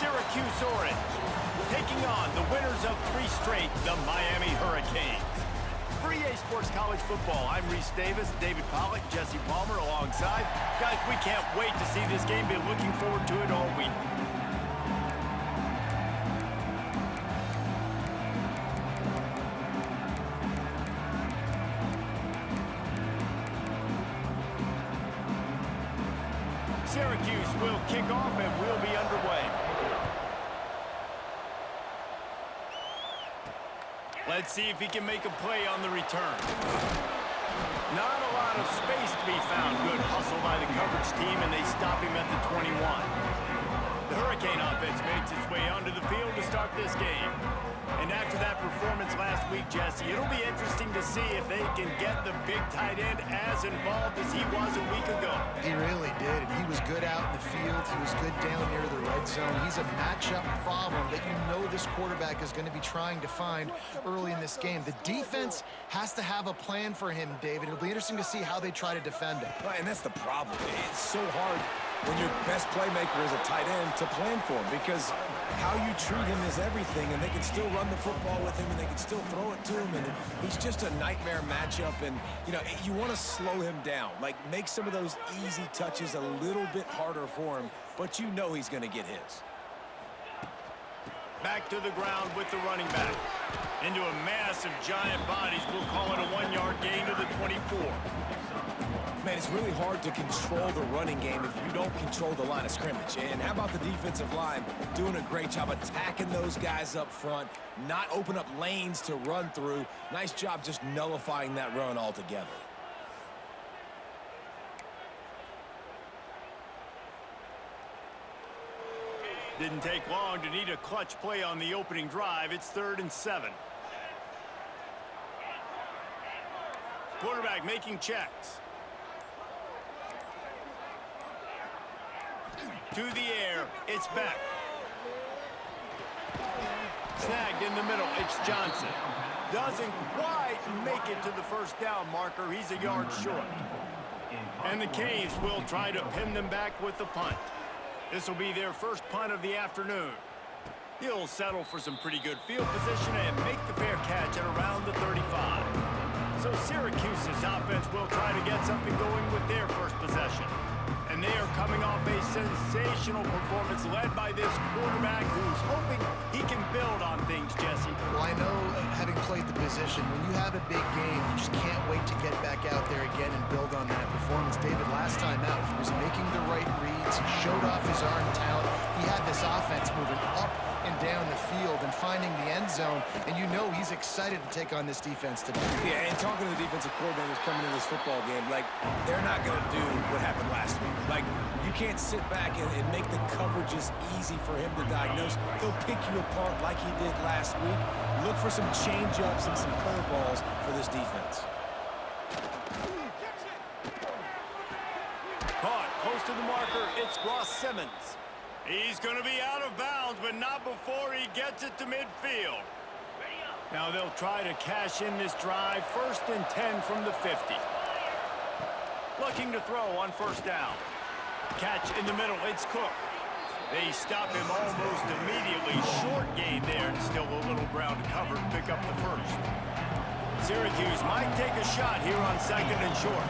Syracuse Orange, taking on the winners of 3 straight, the Miami Hurricanes. For EA Sports College Football, I'm Reese Davis, David Pollack, Jesse Palmer alongside. Guys, we can't wait to see this game. Been looking forward to it all week. Syracuse will kick off and we'll be underway. Let's see if he can make a play on the return. Not a lot of space to be found. Good hustle by the coverage team, and they stop him at the 21. The Hurricane offense makes its way onto the field to start this game. And after that performance last week, Jesse, it'll be interesting to see if they can get the big tight end as involved as he was a week ago. He really did. He was good out in the field. He was good down near the red zone. He's a matchup problem that you know this quarterback is going to be trying to find early in this game. The defense has to have a plan for him, David. It'll be interesting to see how they try to defend him. Right, and that's the problem. It's so hard when your best playmaker is a tight end to plan for him, because how you treat him is everything, and they can still run the football with him, and they can still throw it to him, and he's just a nightmare matchup. And you know, you want to slow him down, like make some of those easy touches a little bit harder for him, but you know he's going to get his. Back to the ground with the running back. Into a mass of giant bodies. We'll call it a 1-yard gain to the 24. Man, it's really hard to control the running game if you don't control the line of scrimmage. And how about the defensive line doing a great job attacking those guys up front, not open up lanes to run through. Nice job just nullifying that run altogether. Didn't take long to need a clutch play on the opening drive. It's 3rd and 7. Quarterback making checks. To the air, it's Beck. Snagged in the middle, it's Johnson. Doesn't quite make it to the first down marker. He's a yard short. And the Canes will try to pin them back with the punt. This will be their first punt of the afternoon. He'll settle for some pretty good field position and make the fair catch at around the 35. So Syracuse's offense will try to get something going with their first possession. And they are coming off a sensational performance led by this quarterback who's hoping he can build on things, Jesse. Well, I know, having played the position, when you have a big game, you just can't wait to get back out there again and build on that performance. David, last time out, he was making the right reads. He showed off his arm talent. He had this offense moving up and down the field and finding the end zone, and you know he's excited to take on this defense today. Yeah, and talking to the defensive coordinators coming into this football game, like, they're not going to do what happened last week. Like, you can't sit back and make the coverages easy for him to diagnose. He'll pick you apart like he did last week. Look for some change-ups and some curveballs for this defense. Caught close to the marker, it's Ross Simmons. He's going to be out of bounds, but not before he gets it to midfield. Now they'll try to cash in this drive. 1st and 10 from the 50. Looking to throw on first down. Catch in the middle, it's Cook. They stop him almost immediately. Short gain there, and still a little ground to cover to pick up the first. Syracuse might take a shot here on 2nd and short.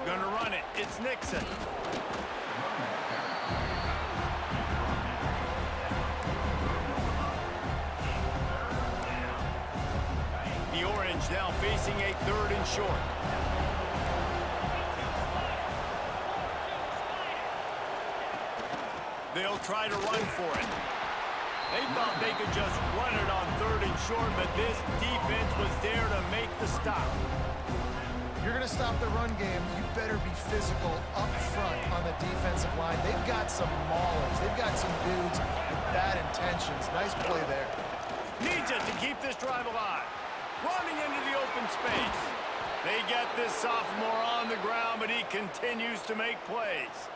Gonna run it, it's Nixon. The Orange now facing a 3rd and short. They'll try to run for it. They thought they could just run it on 3rd and short, but this defense was there to make the stop. If you're going to stop the run game, you better be physical up front on the defensive line. They've got some maulers. They've got some dudes with bad intentions. Nice play there. Needs it to keep this drive alive. Running into the open space. They get this sophomore on the ground, but he continues to make plays.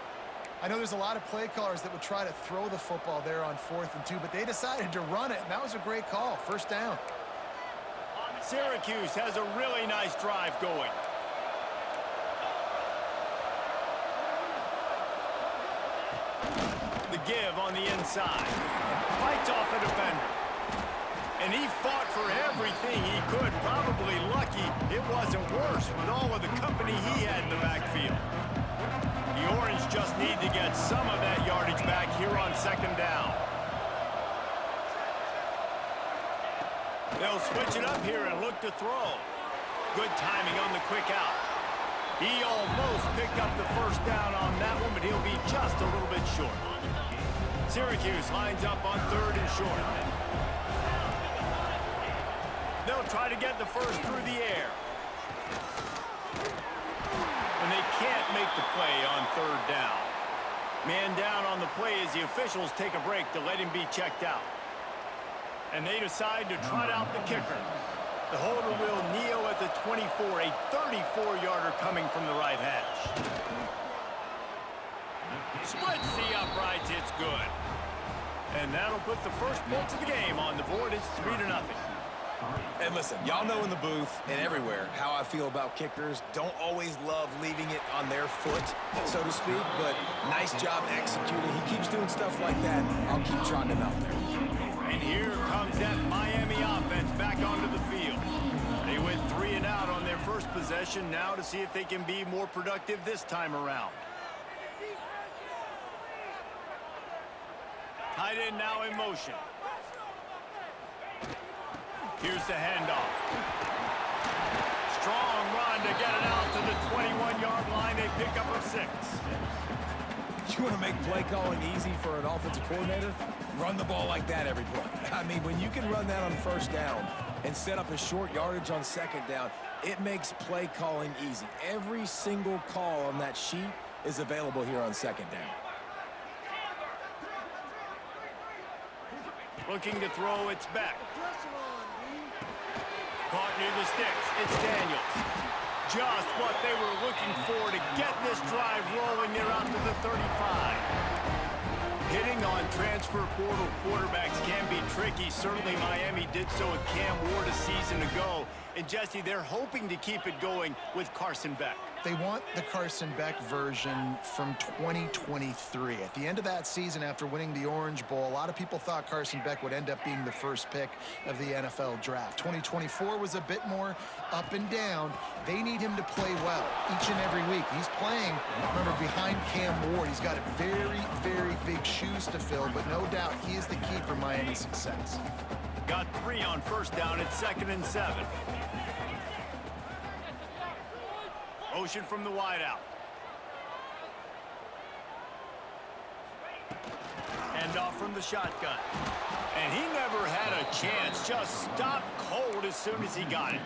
I know there's a lot of play callers that would try to throw the football there on 4th and 2, but they decided to run it, and that was a great call. First down. Syracuse has a really nice drive going. The give on the inside. Fights off a defender. And he fought for everything he could. Probably lucky it wasn't worse with all of the company he had in the backfield. The Orange just need to get some of that yardage back here on second down. They'll switch it up here and look to throw. Good timing on the quick out. He almost picked up the first down on that one, but he'll be just a little bit short. Syracuse lines up on third and short. They'll try to get the first through the air. And they can't make the play on third down. Man down on the play as the officials take a break to let him be checked out. And they decide to trot out the kicker. The holder will kneel at the 24, a 34-yarder coming from the right hash. Splits the uprights, it's good. And that'll put the first points of the game on the board. It's 3-0. And listen, y'all know in the booth and everywhere how I feel about kickers. Don't always love leaving it on their foot, so to speak, but nice job executing. He keeps doing stuff like that. I'll keep trotting him out there. And here comes that Miami offense back onto the field. They went 3 and out on their first possession, now to see if they can be more productive this time around. Tight end now in motion. Here's the handoff. Strong run to get it out to the 21-yard line. They pick up a 6. You want to make play calling easy for an offensive coordinator? Run the ball like that every play. I mean, when you can run that on first down and set up a short yardage on second down, it makes play calling easy. Every single call on that sheet is available here on second down. Looking to throw, it's back. Caught near the sticks. It's Daniels. Just what they were looking for to get this drive rolling. They're out to the 35. Hitting on transfer portal quarterbacks can be tricky. Certainly Miami did so with Cam Ward a season ago. And Jesse, they're hoping to keep it going with Carson Beck. They want the Carson Beck version from 2023. At the end of that season, after winning the Orange Bowl, a lot of people thought Carson Beck would end up being the first pick of the NFL draft. 2024 was a bit more up and down. They need him to play well each and every week. He's playing, remember, behind Cam Ward. He's got very, very big shoes to fill, but no doubt he is the key for Miami's success. Got 3 on first down at 2nd and 7. Motion from the wideout. Hand off from the shotgun. And he never had a chance. Just stopped cold as soon as he got it.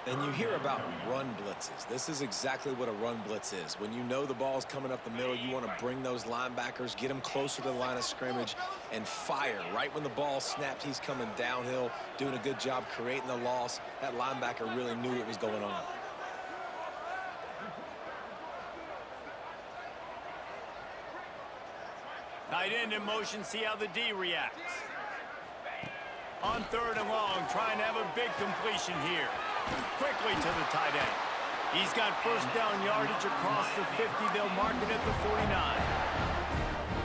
And you hear about run blitzes. This is exactly what a run blitz is. When you know the ball's coming up the middle, you want to bring those linebackers, get them closer to the line of scrimmage, and fire. Right when the ball snapped, he's coming downhill, doing a good job creating the loss. That linebacker really knew what was going on. Tight end in motion, see how the D reacts. On 3rd and long, trying to have a big completion here. Quickly to the tight end. He's got first down yardage across the 50. They'll mark it at the 49.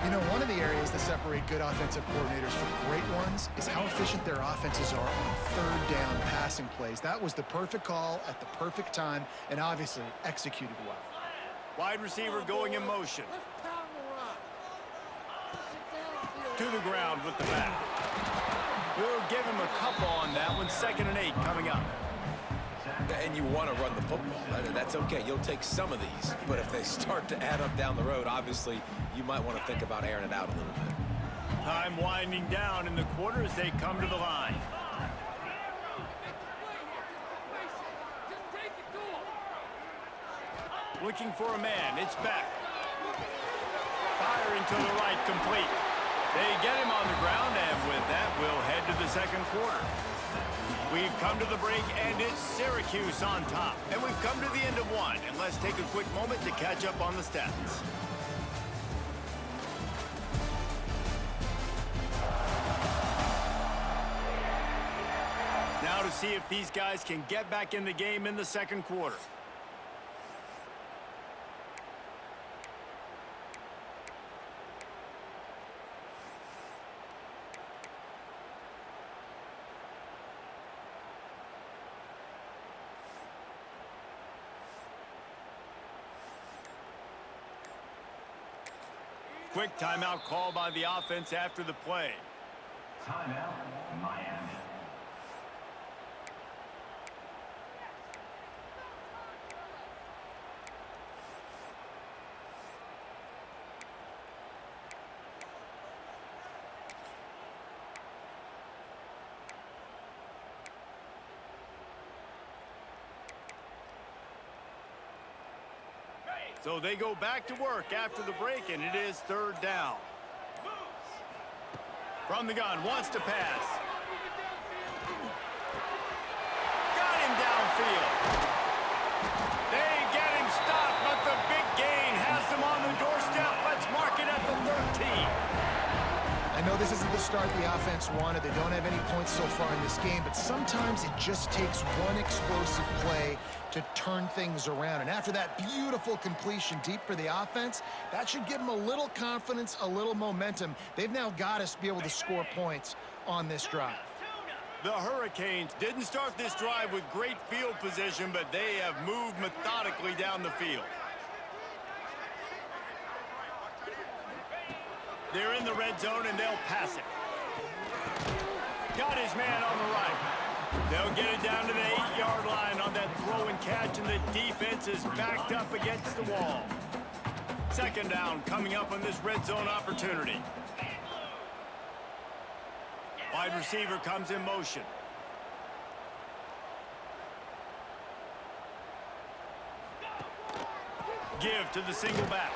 You know, one of the areas that separate good offensive coordinators from great ones is how efficient their offenses are on 3rd down passing plays. That was the perfect call at the perfect time and obviously executed well. Wide receiver going in motion. To the ground with the back. We'll give him a couple on that one. 2nd and 8 coming up. And you want to run the football. That's okay. You'll take some of these. But if they start to add up down the road, obviously, you might want to think about airing it out a little bit. Time winding down in the quarter as they come to the line. Looking for a man. It's back. Firing to the right, complete. They get him on the ground, and with that, we'll head to the 2nd quarter. We've come to the break, and it's Syracuse on top. And we've come to the end of one, and let's take a quick moment to catch up on the stats. Now to see if these guys can get back in the game in the 2nd quarter. quick timeout call by the offense after the play. Timeout, Miami. So they go back to work after the break, and it is 3rd down. From the gun, wants to pass. Got him downfield. They get him stopped, but the big gain has them on the doorstep. Let's mark it at the 13. I know this isn't the start the offense wanted. They don't have any points so far in this game, but sometimes it just takes one explosive play to turn things around. And after that beautiful completion deep for the offense, that should give them a little confidence, a little momentum. They've now got us to be able to score points on this drive. The Hurricanes didn't start this drive with great field position, but they have moved methodically down the field. They're in the red zone, and they'll pass it. Got his man on the right. They'll get it down to the 8-yard line on that throw and catch, and the defense is backed up against the wall. 2nd down coming up on this red zone opportunity. Wide receiver comes in motion. Give to the single back.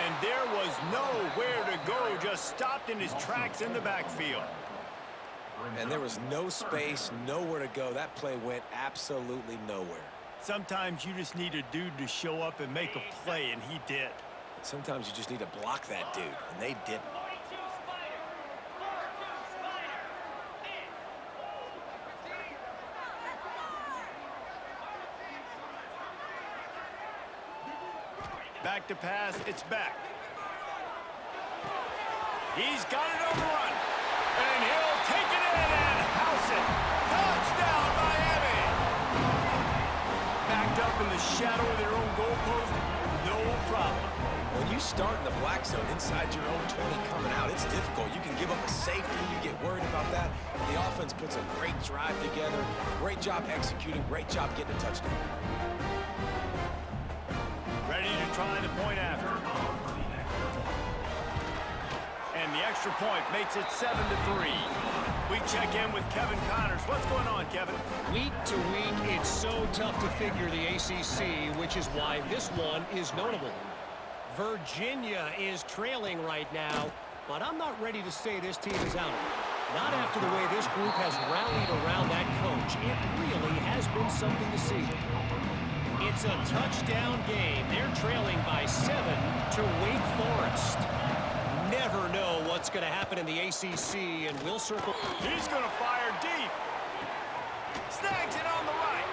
And there was nowhere to go, just stopped in his tracks in the backfield. And there was no space, nowhere to go. That play went absolutely nowhere. Sometimes you just need a dude to show up and make a play, and he did. Sometimes you just need to block that dude, and they didn't. Back to pass, it's back. He's got it on the run. And he'll take it in and house it. Touchdown, Miami! Backed up in the shadow of their own goalpost, no problem. When you start in the black zone inside your own 20 coming out, it's difficult. You can give up a safety. You get worried about that. The offense puts a great drive together. Great job executing. Great job getting a touchdown. Ready to try the point after. And the extra point makes it 7-3. We check in with Kevin Connors. What's going on, Kevin? Week to week, it's so tough to figure the ACC, which is why this one is notable. Virginia is trailing right now, but I'm not ready to say this team is out. Not after the way this group has rallied around that coach. It really has been something to see. It's a touchdown game. They're trailing by 7 to Wake Forest. Never know what's going to happen in the ACC, and we'll circle. He's going to fire deep. Snags it on the right.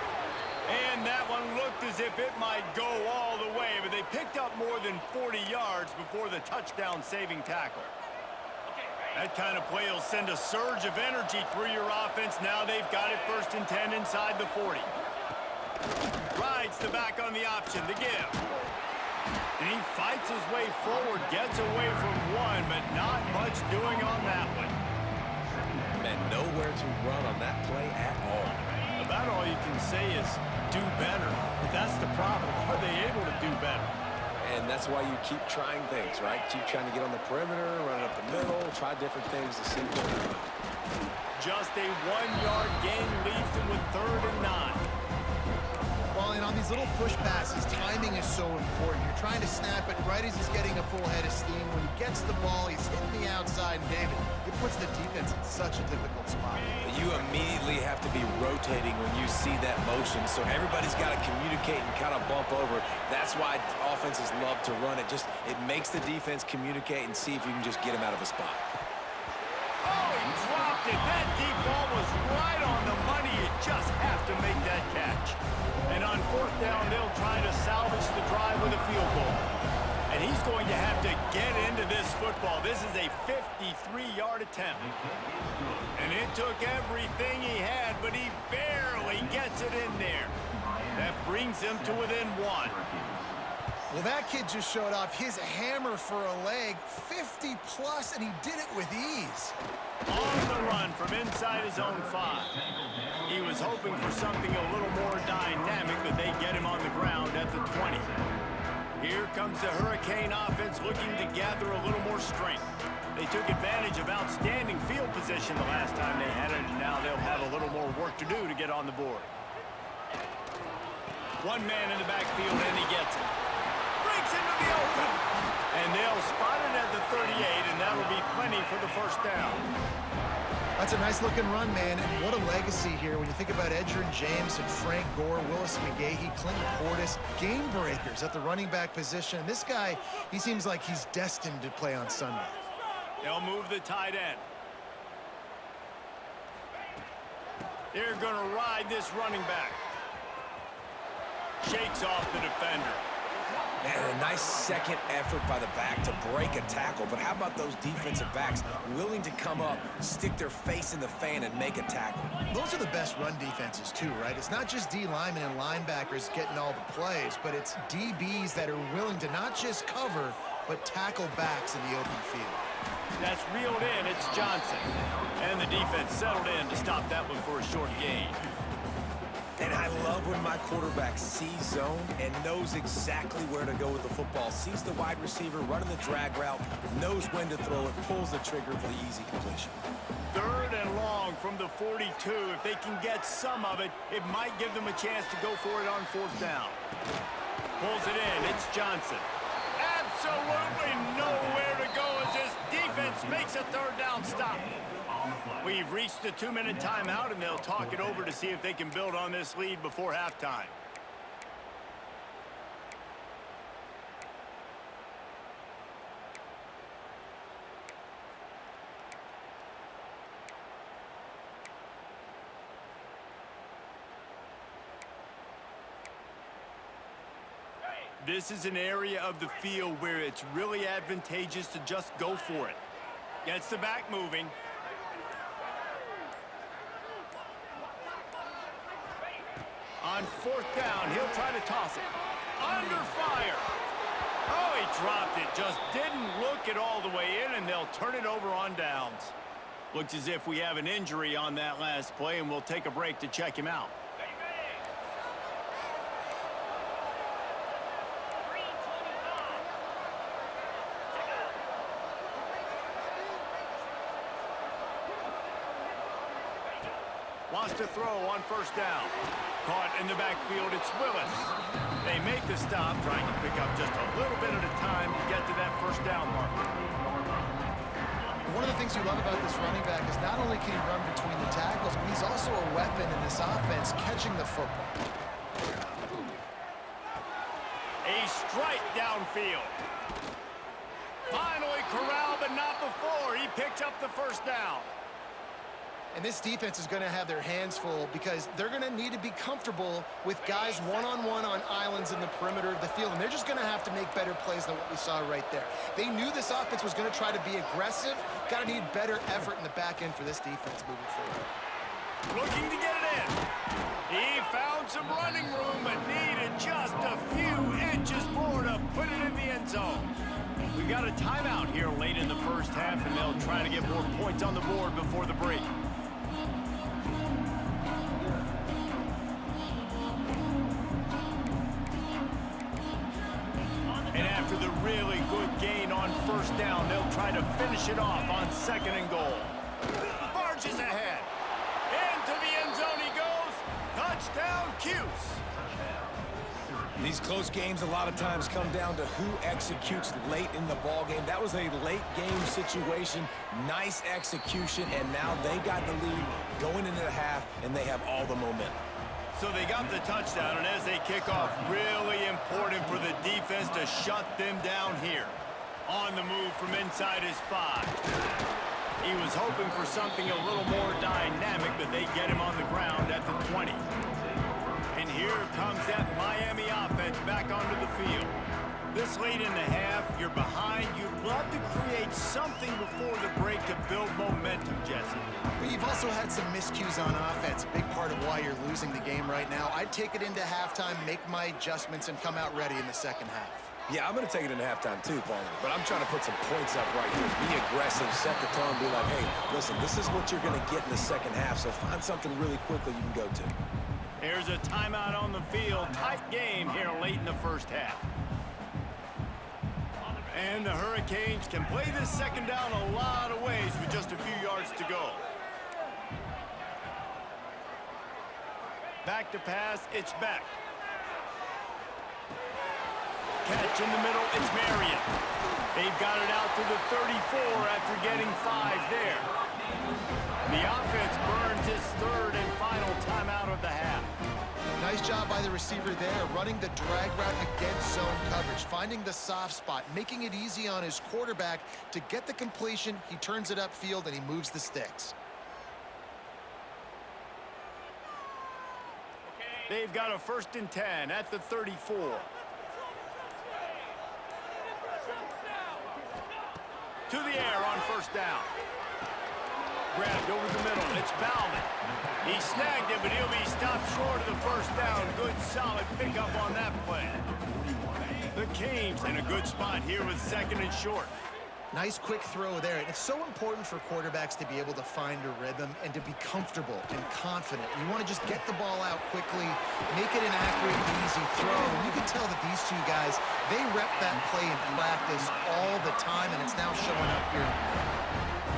And that one looked as if it might go all the way, but they picked up more than 40 yards before the touchdown-saving tackle. That kind of play will send a surge of energy through your offense. Now they've got it 1st and 10 inside the 40. Rides the back on the option to give. And he fights his way forward, gets away from one, but not much doing on that one. Man, nowhere to run on that play at all. About all you can say is do better. But that's the problem. Are they able to do better? And that's why you keep trying things, right? Keep trying to get on the perimeter, run it up the middle, try different things to see what you do. Just a 1-yard gain leaves them with 3rd and 9. Well, and on these little push passes, timing is so important. You're trying to snap it right as he's getting a full head of steam. When he gets the ball, he's hitting the outside, and David, it puts the defense in such a difficult spot. You immediately have to be rotating when you see that motion, so everybody's got to communicate and kind of bump over. That's why offenses love to run it. It makes the defense communicate and see if you can just get him out of a spot. Oh, he dropped it. That deep ball was right on the money. You just have to make that catch. And on 4th down, they'll try to salvage the drive with a field goal. And he's going to have to get into this football. This is a 53-yard attempt. And it took everything he had, but he barely gets it in there. That brings him to within 1. Well, that kid just showed off his hammer for a leg, 50-plus, and he did it with ease. On the run from inside his own 5. He was hoping for something a little more dynamic, but they get him on the ground at the 20. Here comes the Hurricane offense looking to gather a little more strength. They took advantage of outstanding field position the last time they had it, and now they'll have a little more work to do to get on the board. One man in the backfield, and he gets it. Breaks into the open. And they'll spot it at the 38, and that'll be plenty for the first down. That's a nice-looking run, man, and what a legacy here when you think about Edgerrin James and Frank Gore, Willis McGahee, Clinton Portis, game breakers at the running back position. This guy, he seems like he's destined to play on Sunday. They'll move the tight end. They're going to ride this running back. Shakes off the defender. Man, a nice second effort by the back to break a tackle. But how about those defensive backs willing to come up, stick their face in the fan, and make a tackle? Those are the best run defenses, too, right? It's not just D linemen and linebackers getting all the plays, but it's DBs that are willing to not just cover, but tackle backs in the open field. That's reeled in. It's Johnson. And the defense settled in to stop that one for a short gain. And I love when my quarterback sees zone and knows exactly where to go with the football. Sees the wide receiver running the drag route, knows when to throw it, pulls the trigger for the easy completion. 3rd and long from the 42. If they can get some of it, it might give them a chance to go for it on 4th down. Pulls it in. It's Johnson. Absolutely nowhere to go as this defense makes a 3rd down stop. We've reached the 2-minute timeout, and they'll talk it over to see if they can build on this lead before halftime. This is an area of the field where it's really advantageous to just go for it. Gets the back moving. On 4th down, he'll try to toss it. Under fire. Oh, he dropped it. Just didn't look it all the way in, and they'll turn it over on downs. Looks as if we have an injury on that last play, and we'll take a break to check him out. Wants to throw on 1st down. Caught in the backfield, it's Willis. They make the stop, trying to pick up just a little bit at a time to get to that 1st down marker. One of the things you love about this running back is not only can he run between the tackles, but he's also a weapon in this offense, catching the football. A strike downfield. Finally corralled, but not before. He picked up the 1st down. And this defense is going to have their hands full because they're going to need to be comfortable with guys one-on-one on islands in the perimeter of the field. And they're just going to have to make better plays than what we saw right there. They knew this offense was going to try to be aggressive. Got to need better effort in the back end for this defense moving forward. Looking to get it in. He found some running room, but needed just a few inches more to put it in the end zone. We got a timeout here late in the 1st half, and they'll try to get more points on the board before the break. And after the really good gain on 1st down, they'll try to finish it off on 2nd and goal. Barges ahead. Into the end zone he goes. Touchdown, Cuse. These close games a lot of times come down to who executes late in the ball game. That was a late game situation. Nice execution, and now they got the lead going into the half, and they have all the momentum. So they got the touchdown, and as they kick off, really important for the defense to shut them down here. On the move from inside his 5. He was hoping for something a little more dynamic, but they get him on the ground at the 20. And here comes that Miami offense back onto the field. This late in the half, you're behind. You'd love to create something before the break to build momentum, Jesse. But you've also had some miscues on offense, a big part of why you're losing the game right now. I'd take it into halftime, make my adjustments, and come out ready in the 2nd half. Yeah, I'm going to take it into halftime too, Palmer. But I'm trying to put some points up right here. Be aggressive, set the tone, be like, hey, listen, this is what you're going to get in the second half, so find something really quickly you can go to. Here's a timeout on the field. Tight game here late in the first half. And the Hurricanes can play this second down a lot of ways with just a few yards to go. Back to pass, it's back. Catch in the middle, it's Marion. They've got it out to the 34 after getting 5 there. The offense burns its third and final timeout of the half. Nice job by the receiver there, running the drag route against zone coverage, finding the soft spot, making it easy on his quarterback to get the completion. He turns it upfield and he moves the sticks. They've got a 1st and 10 at the 34. To the air on 1st down. Grabbed over the middle. It's Bauman. He snagged it, but he'll be stopped short of the 1st down. Good, solid pickup on that play. The Canes in a good spot here with 2nd and short. Nice quick throw there. And it's so important for quarterbacks to be able to find a rhythm and to be comfortable and confident. You want to just get the ball out quickly, make it an accurate, easy throw. And you can tell that these two guys, they rep that play in practice all the time, and it's now showing up here.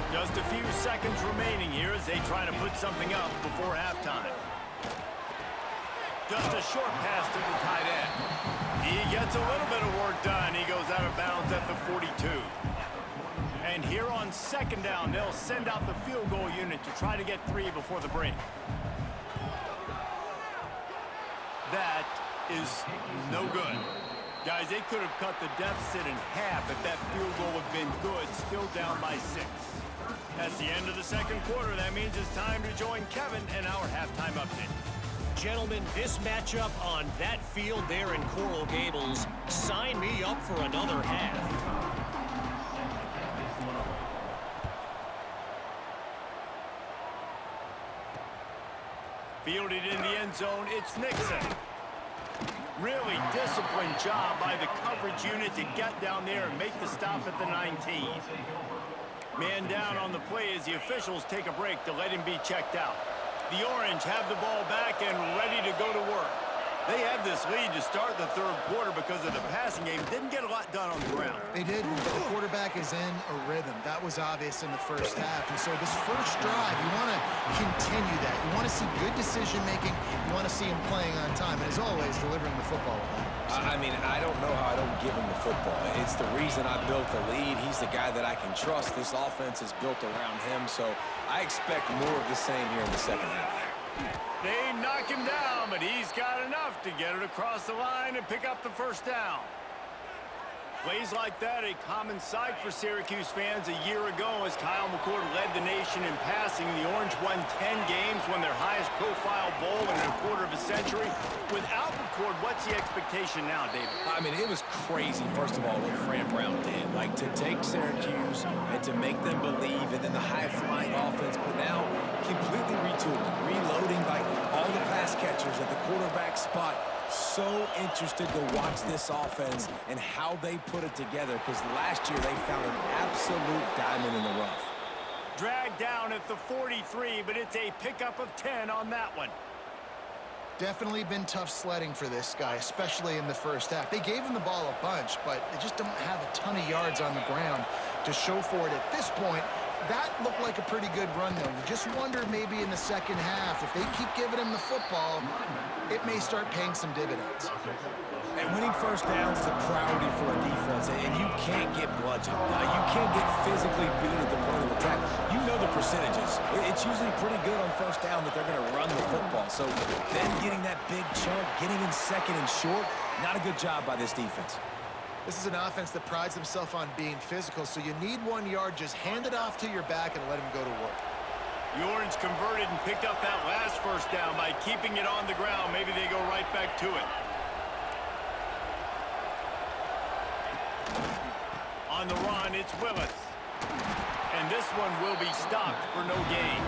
Just a few seconds remaining here as they try to put something up before halftime. Just a short pass to the tight end. He gets a little bit of work done. He goes out of bounds at the 42. And here on 2nd down, they'll send out the field goal unit to try to get 3 before the break. That is no good. Guys, they could have cut the deficit in half if that field goal had been good, still down by 6. That's the end of the 2nd quarter. That means it's time to join Kevin in our halftime update. Gentlemen, this matchup on that field there in Coral Gables, sign me up for another half. Fielded in the end zone, it's Nixon. Really disciplined job by the coverage unit to get down there and make the stop at the 19. Man down on the play as the officials take a break to let him be checked out. The Orange have the ball back and ready to go to work. They had this lead to start the 3rd quarter because of the passing game. Didn't get a lot done on the ground. They did, but the quarterback is in a rhythm. That was obvious in the first half. And so this first drive, you want to continue that. You want to see good decision-making. You want to see him playing on time. And as always, delivering the football. I mean, I don't know how I don't give him the football. It's the reason I built the lead. He's the guy that I can trust. This offense is built around him, so I expect more of the same here in the second half. They knock him down, but he's got enough to get it across the line and pick up the 1st down. Plays like that, a common sight for Syracuse fans a year ago as Kyle McCord led the nation in passing. The Orange won 10 games, won their highest profile bowl in a quarter of a century. Without McCord, what's the expectation now, David? I mean, it was crazy, first of all, what Fran Brown did. Like, to take Syracuse and to make them believe, and then the high-flying offense, but now completely retooling, reloading, like all the pass catchers at the quarterback spot. So interested to watch this offense and how they put it together, because last year they found an absolute diamond in the rough. Dragged down at the 43, but it's a pickup of 10 on that one. Definitely been tough sledding for this guy, especially in the first half. They gave him the ball a bunch, but they just don't have a ton of yards on the ground to show for it at this point. That looked like a pretty good run, though. You just wonder maybe in the second half, if they keep giving him the football, it may start paying some dividends. And winning 1st downs is a priority for a defense, and you can't get bludgeoned. You can't get physically beat at the point of attack. You know the percentages. It's usually pretty good on 1st down that they're going to run the football. So then getting that big chunk, getting in 2nd and short, not a good job by this defense. This is an offense that prides themselves on being physical, so you need 1 yard. Just hand it off to your back and let him go to work. The Orange converted and picked up that last 1st down by keeping it on the ground. Maybe they go right back to it. On the run, it's Willis. And this one will be stopped for no gain.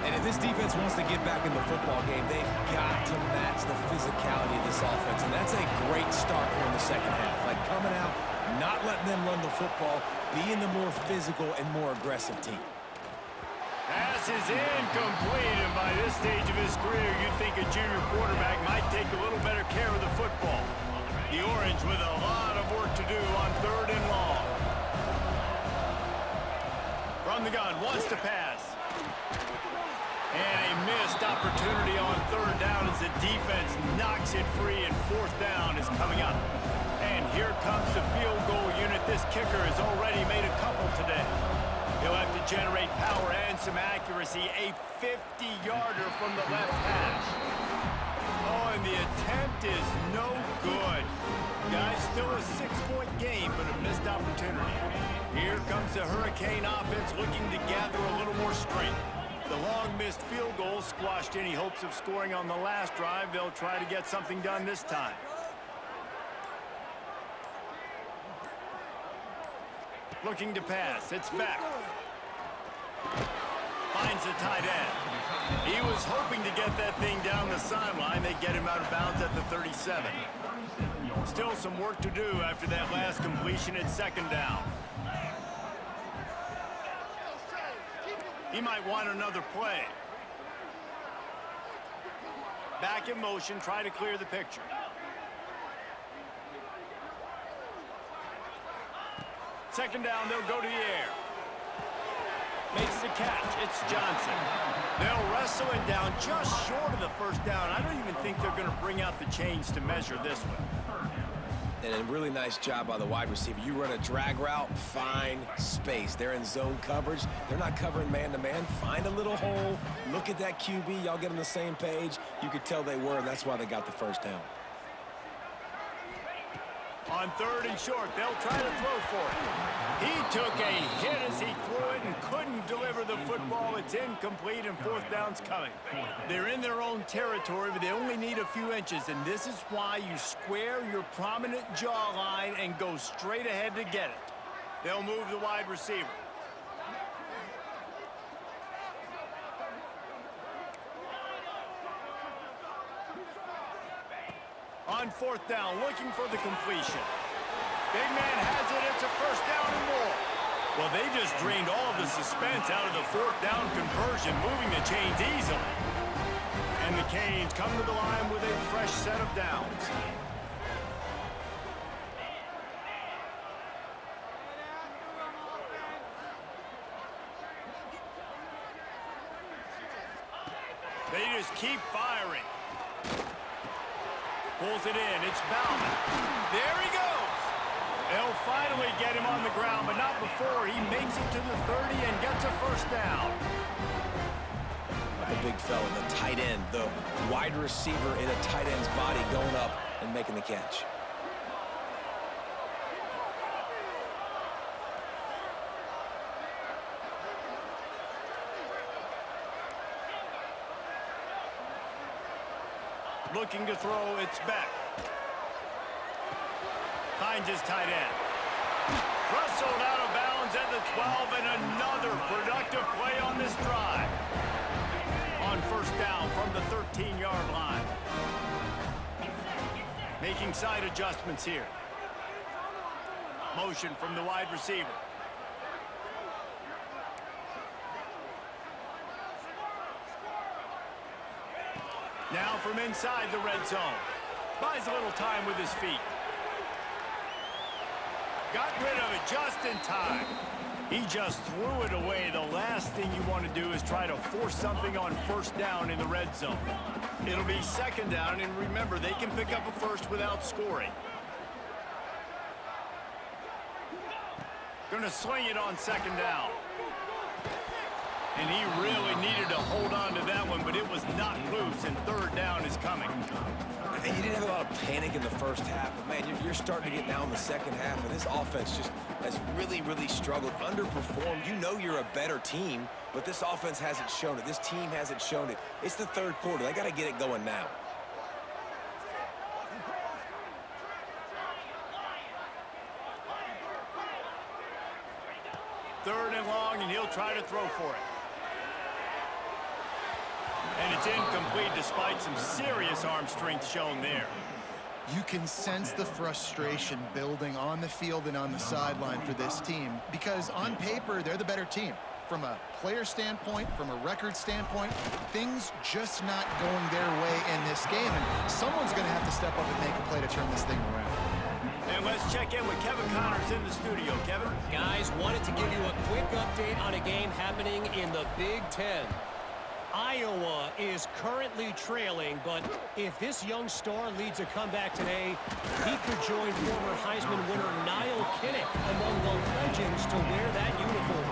And if this defense wants to get back in the football game, they've got to match the physicality of this offense. And that's a great start here in the second half. Like coming out, not letting them run the football, being the more physical and more aggressive team. Pass is incomplete, and by this stage of his career, you'd think a junior quarterback might take a little better care of the football. The Orange with a lot of work to do on 3rd and long. From the gun, wants to pass. And a missed opportunity on 3rd down as the defense knocks it free, and 4th down is coming up. And here comes the field goal unit. This kicker has already made a couple today. He'll have to generate power and some accuracy. A 50-yarder from the left hash. Oh, and the attempt is no good. Guys, still a 6-point game, but a missed opportunity. Here comes the Hurricane offense looking to gather a little more strength. The long missed field goal squashed any hopes of scoring on the last drive. They'll try to get something done this time. Looking to pass. It's back. Finds the tight end. He was hoping to get that thing down the sideline. They get him out of bounds at the 37. Still some work to do after that last completion at 2nd down. He might want another play. Back in motion, try to clear the picture. Second down, they'll go to the air. Makes the catch. It's Johnson. They'll wrestle him down just short of the 1st down. I don't even think they're going to bring out the chains to measure this one. And a really nice job by the wide receiver. You run a drag route, find space. They're in zone coverage. They're not covering man-to-man. Find a little hole. Look at that QB. Y'all get on the same page. You could tell they were, and that's why they got the 1st down. On 3rd and short, they'll try to throw for it. He took a hit as he threw it and couldn't deliver the football. It's incomplete, and 4th down's coming. They're in their own territory, but they only need a few inches, and this is why you square your prominent jawline and go straight ahead to get it. They'll move the wide receiver. On 4th down, looking for the completion. Big man has it. It's a 1st down and more. Well, they just drained all of the suspense out of the 4th down conversion, moving the chains easily. And the Canes come to the line with a fresh set of downs. They just keep firing. Pulls it in. It's Bauman. There he goes. They'll finally get him on the ground, but not before he makes it to the 30 and gets a 1st down. The big fella, the tight end, the wide receiver in a tight end's body going up and making the catch. Looking to throw, it's back. Finds his tight end. Wrestled out of bounds at the 12, and another productive play on this drive. On 1st down from the 13-yard line. Making side adjustments here. Motion from the wide receiver. Now from inside the red zone. Buys a little time with his feet. Got rid of it just in time. He just threw it away. The last thing you want to do is try to force something on 1st down in the red zone. It'll be 2nd down, and remember, they can pick up a 1st without scoring. Gonna swing it on 2nd down. And he really needed to hold on to that one, but it was not loose, and 3rd down is coming. And you didn't have a lot of panic in the 1st half, but man, you're starting to get now in the 2nd half, and this offense just has really, really struggled, underperformed. You know you're a better team, but this offense hasn't shown it. This team hasn't shown it. It's the 3rd quarter. They got to get it going now. Third and long, and he'll try to throw for it. And it's incomplete despite some serious arm strength shown there. You can sense the frustration building on the field and on the sideline for this team because on paper, they're the better team. From a player standpoint, from a record standpoint, things just not going their way in this game. And someone's going to have to step up and make a play to turn this thing around. And let's check in with Kevin Connors in the studio. Kevin? Guys, wanted to give you a quick update on a game happening in the Big Ten. Iowa is currently trailing, but if this young star leads a comeback today, he could join former Heisman winner Niall Kinnick among the legends to wear that uniform.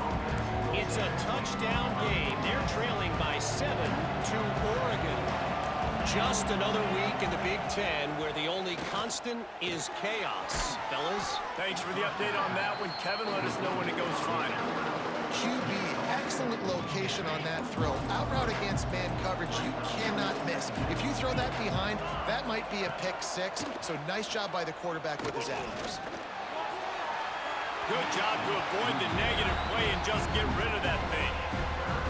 It's a touchdown game. They're trailing by 7 to Oregon. Just another week in the Big Ten where the only constant is chaos. Fellas? Thanks for the update on that one, Kevin. Let us know when it goes final. QB, excellent location on that throw. Out route against man coverage, you cannot miss. If you throw that behind, that might be a pick six. So nice job by the quarterback with his accuracy. Good job to avoid the negative play and just get rid of that thing.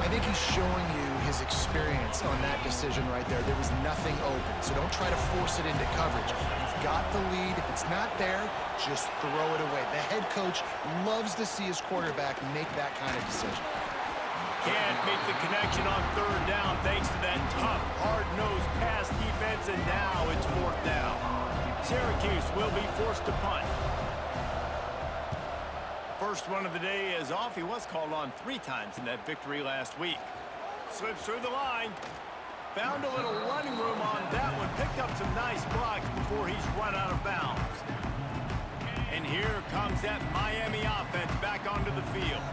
I think he's showing you his experience on that decision right there. There was nothing open, so don't try to force it into coverage. You've got the lead. If it's not there, just throw it away. The head coach loves to see his quarterback make that kind of decision. Can't make the connection on third down thanks to that tough, hard-nosed pass defense, and now it's fourth down. Syracuse will be forced to punt. First one of the day is off. He was called on 3 times in that victory last week. Slips through the line. Found a little running room on that one. Picked up some nice blocks before he's run out of bounds. And here comes that Miami offense back onto the field.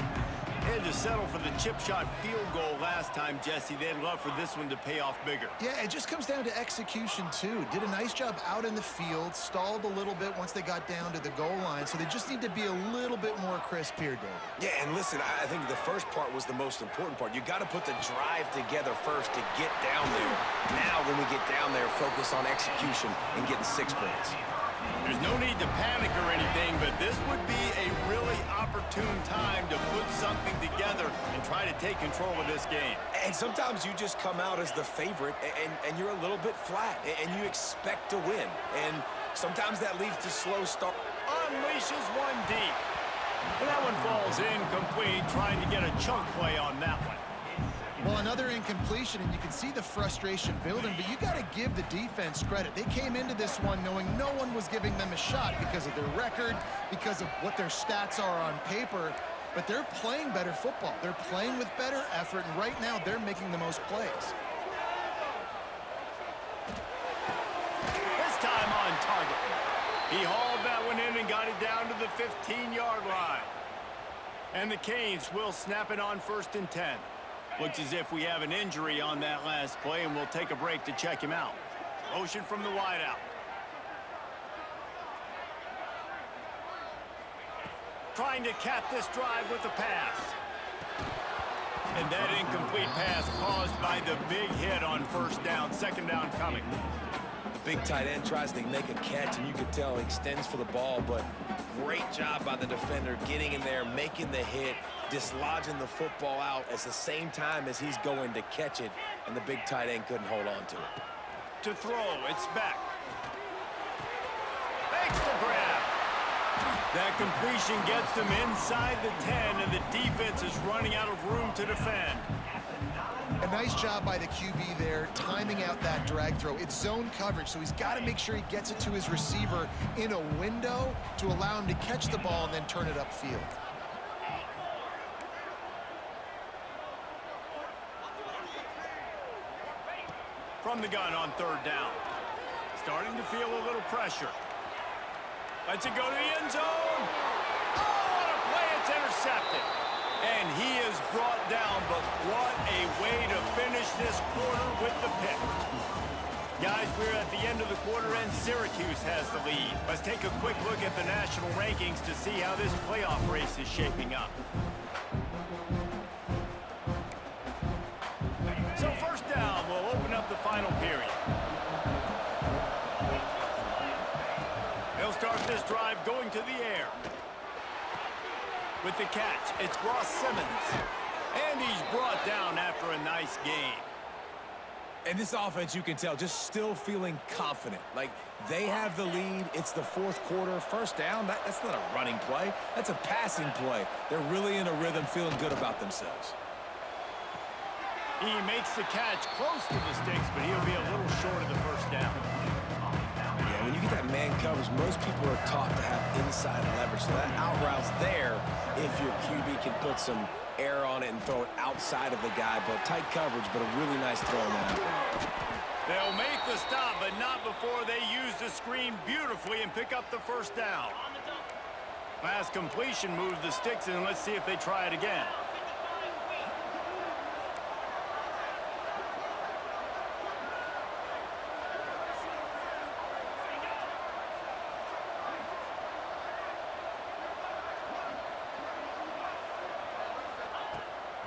They had to settle for the chip shot field goal last time, Jesse. They'd love for this one to pay off bigger. Yeah, it just comes down to execution, too. Did a nice job out in the field, stalled a little bit once they got down to the goal line, so they just need to be a little bit more crisp here, David. Yeah, and listen, I think the first part was the most important part. You got to put the drive together first to get down there. Now, when we get down there, focus on execution and getting 6 points. There's no need to panic or anything, but this would be a really opportune time to put something together and try to take control of this game. And sometimes you just come out as the favorite, and you're a little bit flat, and you expect to win. And sometimes that leads to slow start. Unleashes one deep. And that one falls incomplete, trying to get a chunk play on that one. Well, another incompletion, and you can see the frustration building, but you got to give the defense credit. They came into this one knowing no one was giving them a shot because of their record, because of what their stats are on paper, but they're playing better football. They're playing with better effort, and right now they're making the most plays. This time on target. He hauled that one in and got it down to the 15-yard line. And the Canes will snap it on 1st and 10. Looks as if we have an injury on that last play, and we'll take a break to check him out. Motion from the wideout. Trying to cap this drive with a pass. And that incomplete pass caused by the big hit on 1st down. 2nd down coming. The big tight end tries to make a catch, and you can tell he extends for the ball, but great job by the defender getting in there, making the hit, dislodging the football out at the same time as he's going to catch it, and the big tight end couldn't hold on to it. To throw, it's back. Makes the grab. That completion gets them inside the 10, and the defense is running out of room to defend. A nice job by the QB there, timing out that drag throw. It's zone coverage, so he's got to make sure he gets it to his receiver in a window to allow him to catch the ball and then turn it upfield. From the gun on 3rd down. Starting to feel a little pressure. Lets it go to the end zone. Oh, what a play. It's intercepted. And he is brought down, but what a way to finish this quarter with the pick. Guys, we're at the end of the quarter, and Syracuse has the lead. Let's take a quick look at the national rankings to see how this playoff race is shaping up. So 1st down will open up the final period. They'll start this drive going to the air. With the catch, it's Ross Simmons. And he's brought down after a nice gain. And this offense, you can tell, just still feeling confident. Like, they have the lead. It's the fourth quarter. First down, that's not a running play. That's a passing play. They're really in a rhythm, feeling good about themselves. He makes the catch close to the sticks, but he'll be a little short of the first down. Yeah, when you get that man coverage, most people are taught to have inside leverage. So that out route's there if your QB can put some air on it and throw it outside of the guy. But tight coverage, but a really nice throw on that out route. They'll make the stop, but not before they use the screen beautifully and pick up the first down. Last completion moved the sticks, and let's see if they try it again.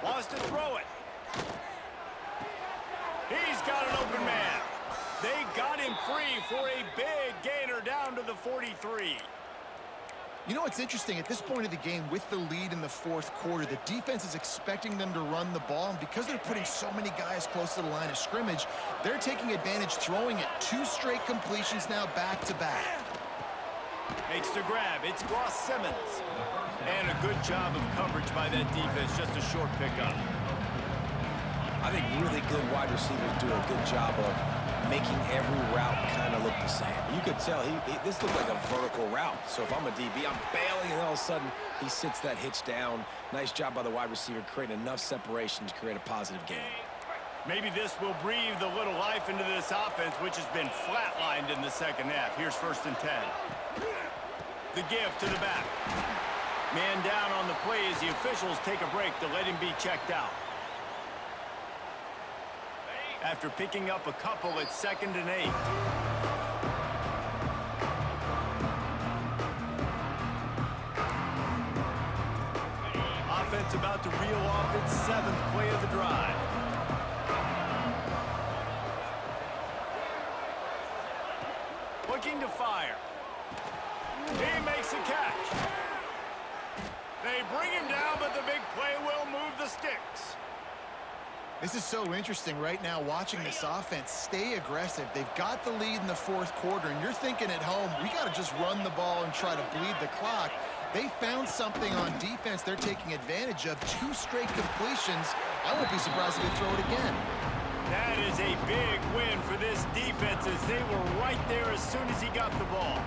Wants to throw it. He's got an open man. They got him free for a big gainer down to the 43. You know what's interesting? At this point of the game, with the lead in the fourth quarter, the defense is expecting them to run the ball, and because they're putting so many guys close to the line of scrimmage, they're taking advantage, throwing it 2 straight completions now back-to-back. Makes the grab. It's Ross Simmons. And a good job of coverage by that defense. Just a short pickup. I think really good wide receivers do a good job of making every route kind of look the same. You could tell this looked like a vertical route. So if I'm a DB, I'm bailing, and all of a sudden he sits that hitch down. Nice job by the wide receiver, creating enough separation to create a positive game. Maybe this will breathe a little life into this offense, which has been flatlined in the second half. Here's 1st and 10. The give to the back. Man down on the play as the officials take a break to let him be checked out. After picking up a couple at 2nd and 8. Offense about to reel off its 7th play of the drive. Looking to fire. He makes a catch. They bring him down, but the big play will move the sticks. This is so interesting right now, watching this offense stay aggressive. They've got the lead in the fourth quarter, and you're thinking at home, we got to just run the ball and try to bleed the clock. They found something on defense they're taking advantage of. 2 straight completions. I won't be surprised if they throw it again. That is a big win for this defense as they were right there as soon as he got the ball.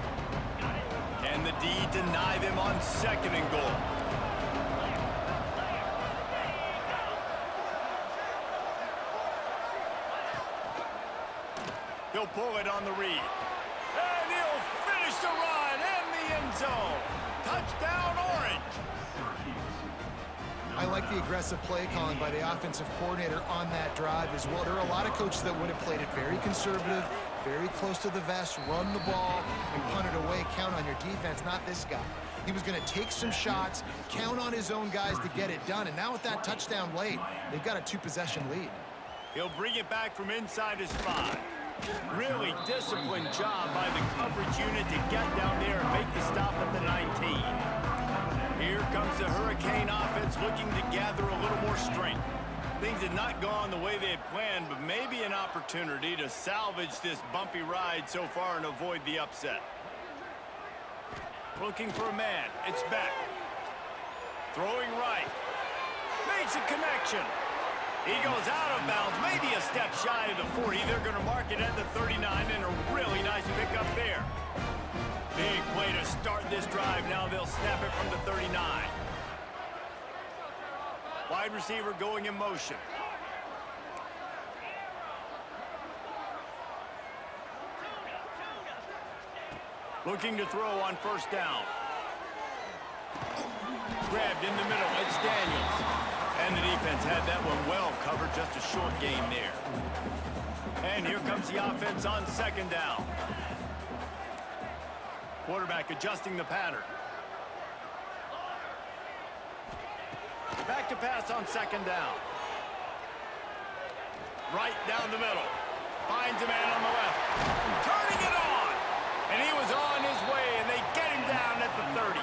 Can the D deny them on 2nd and goal? He'll pull it on the read. And he'll finish the run and the end zone. Touchdown, Orange. I like the aggressive play calling by the offensive coordinator on that drive as well. There are a lot of coaches that would have played it very conservative, very close to the vest, run the ball, and punt it away. Count on your defense, not this guy. He was going to take some shots, count on his own guys to get it done. And now with that touchdown late, they've got a 2-possession lead. He'll bring it back from inside his 5. Really disciplined job by the coverage unit to get down there and make the stop at the 19. Here comes the Hurricane offense looking to gather a little more strength. Things had not gone the way they had planned, but maybe an opportunity to salvage this bumpy ride so far and avoid the upset. Looking for a man. It's Beck. Throwing right. Makes a connection. He goes out of bounds, maybe a step shy of the 40. They're going to mark it at the 39, and a really nice pickup there. Big play to start this drive. Now they'll snap it from the 39. Wide receiver going in motion. Looking to throw on 1st down. Grabbed in the middle. It's Daniels. And the defense had that one well covered, just a short gain there. And here comes the offense on 2nd down. Quarterback adjusting the pattern. Back to pass on 2nd down. Right down the middle. Finds a man on the left. Turning it on! And he was on his way, and they get him down at the 30.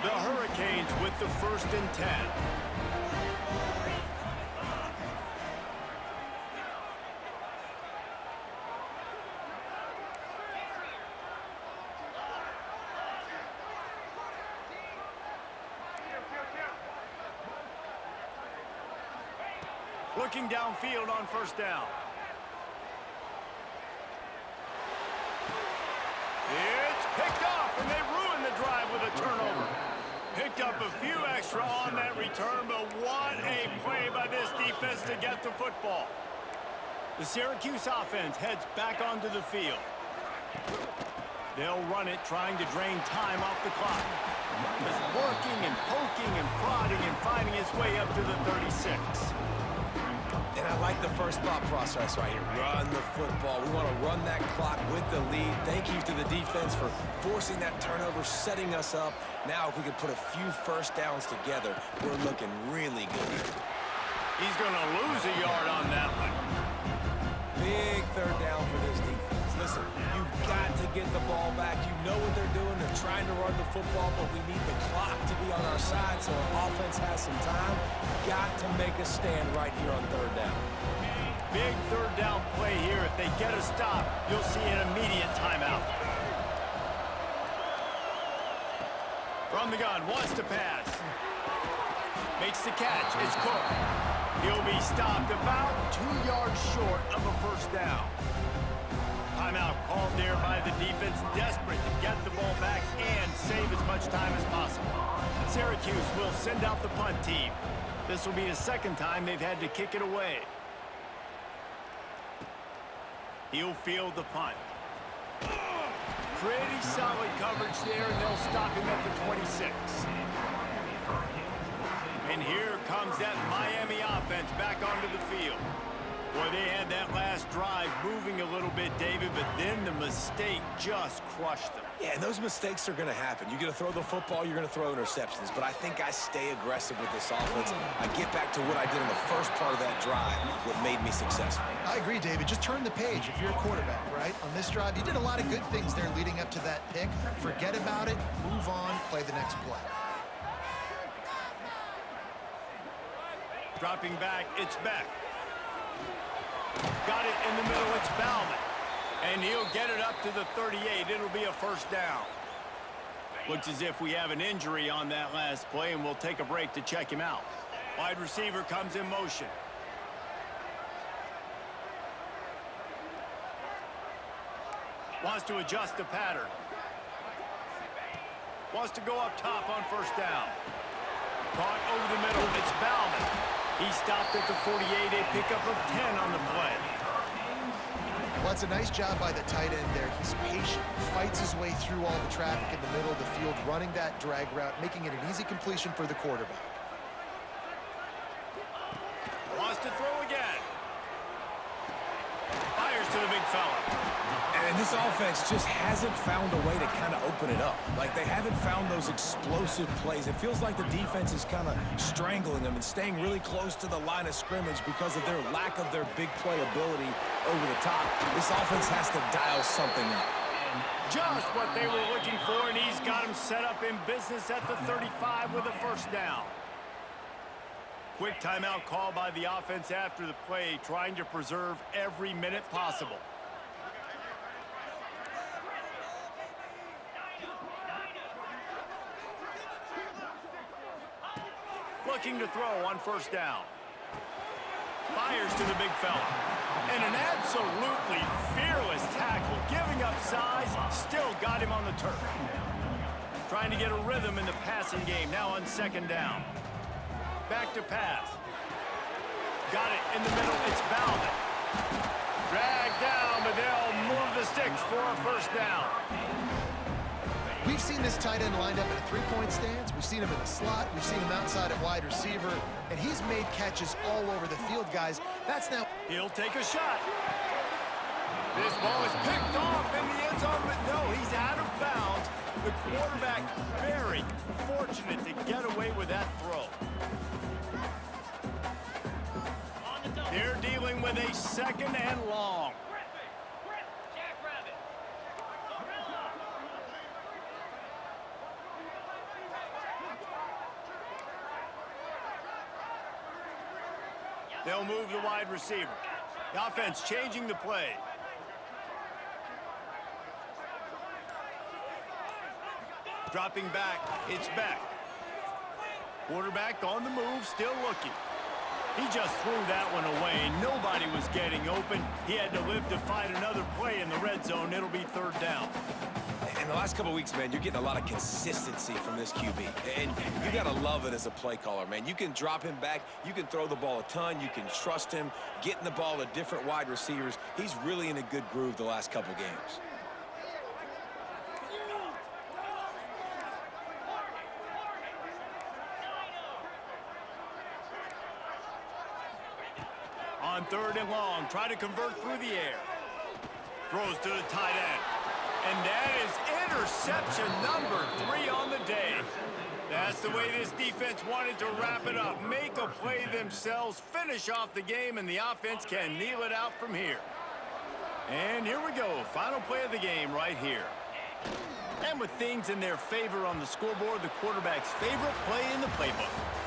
The Hurricanes with the 1st and 10. Looking downfield on first down. It's picked off, and they ruin the drive with a turnover. Picked up a few extra on that return, but what a play by this defense to get the football. The Syracuse offense heads back onto the field. They'll run it, trying to drain time off the clock. Just working and poking and prodding and finding his way up to the 36. And I like the first thought process right here. Run the football. We want to run that clock with the lead. Thank you to the defense for forcing that turnover, setting us up. Now, if we could put a few first downs together, we're looking really good. He's going to lose a yard on that one. Big third down for this defense. Listen, you've got to get the ball back. You know what they're doing. They're trying to run the football, but we need the clock to be on our side so our offense has some time. Got to make a stand right here on third down. Big third down play here. If they get a stop, you'll see an immediate timeout. From the gun, wants to pass. Makes the catch. It's Cook. He'll be stopped about 2 yards short of a first down. Timeout called there by the defense, desperate to get the ball back and save as much time as possible. Syracuse will send out the punt team. This will be the second time they've had to kick it away. He'll field the punt. Pretty solid coverage there, and they'll stop him at the 26. And here comes that Miami offense back onto the field. Boy, they had that last drive moving a little bit, David, but then the mistake just crushed them. Yeah, and those mistakes are going to happen. You're going to throw the football, you're going to throw interceptions. But I think I stay aggressive with this offense. I get back to what I did in the first part of that drive, what made me successful. I agree, David. Just turn the page if you're a quarterback, right? On this drive, you did a lot of good things there leading up to that pick. Forget about it, move on, play the next play. Dropping back, it's Beck. Got it in the middle, it's Bauman. And he'll get it up to the 38. It'll be a first down. Looks as if we have an injury on that last play, and we'll take a break to check him out. Wide receiver comes in motion. Wants to adjust the pattern. Wants to go up top on first down. Caught over the middle, it's Bauman. He stopped at the 48, a pickup of 10 on the play. Well, it's a nice job by the tight end there. He's patient, fights his way through all the traffic in the middle of the field, running that drag route, making it an easy completion for the quarterback. Wants to throw again. Fires to the big fella. And this offense just hasn't found a way to kind of open it up. Like, they haven't found those explosive plays. It feels like the defense is kind of strangling them and staying really close to the line of scrimmage because of their lack of their big play ability over the top. This offense has to dial something up. Just what they were looking for, and he's got him set up in business at the 35 with a first down. Quick timeout call by the offense after the play, trying to preserve every minute possible. Looking to throw on first down. Fires to the big fella. And an absolutely fearless tackle, giving up size, still got him on the turf. Trying to get a rhythm in the passing game, now on second down. Back to pass. Got it in the middle, it's Bauman. Dragged down, but they'll move the sticks for a first down. We've seen this tight end lined up in a three-point stance. We've seen him in the slot. We've seen him outside at wide receiver. And he's made catches all over the field, guys. That's now... He'll take a shot. This ball is picked off in the end zone, but no, he's out of bounds. The quarterback very fortunate to get away with that throw. They're dealing with a second and long. They'll move the wide receiver. The offense changing the play. Dropping back, it's Beck. Quarterback on the move, still looking. He just threw that one away. Nobody was getting open. He had to live to fight another play in the red zone. It'll be third down. In the last couple of weeks, man, you're getting a lot of consistency from this QB. And you got to love it as a play caller, man. You can drop him back. You can throw the ball a ton. You can trust him, getting the ball to different wide receivers. He's really in a good groove the last couple games. On third and long, try to convert through the air. Throws to the tight end. And that is interception number 3 on the day. That's the way this defense wanted to wrap it up. Make a play themselves, finish off the game, and the offense can kneel it out from here. And here we go, final play of the game right here. And with things in their favor on the scoreboard, the quarterback's favorite play in the playbook.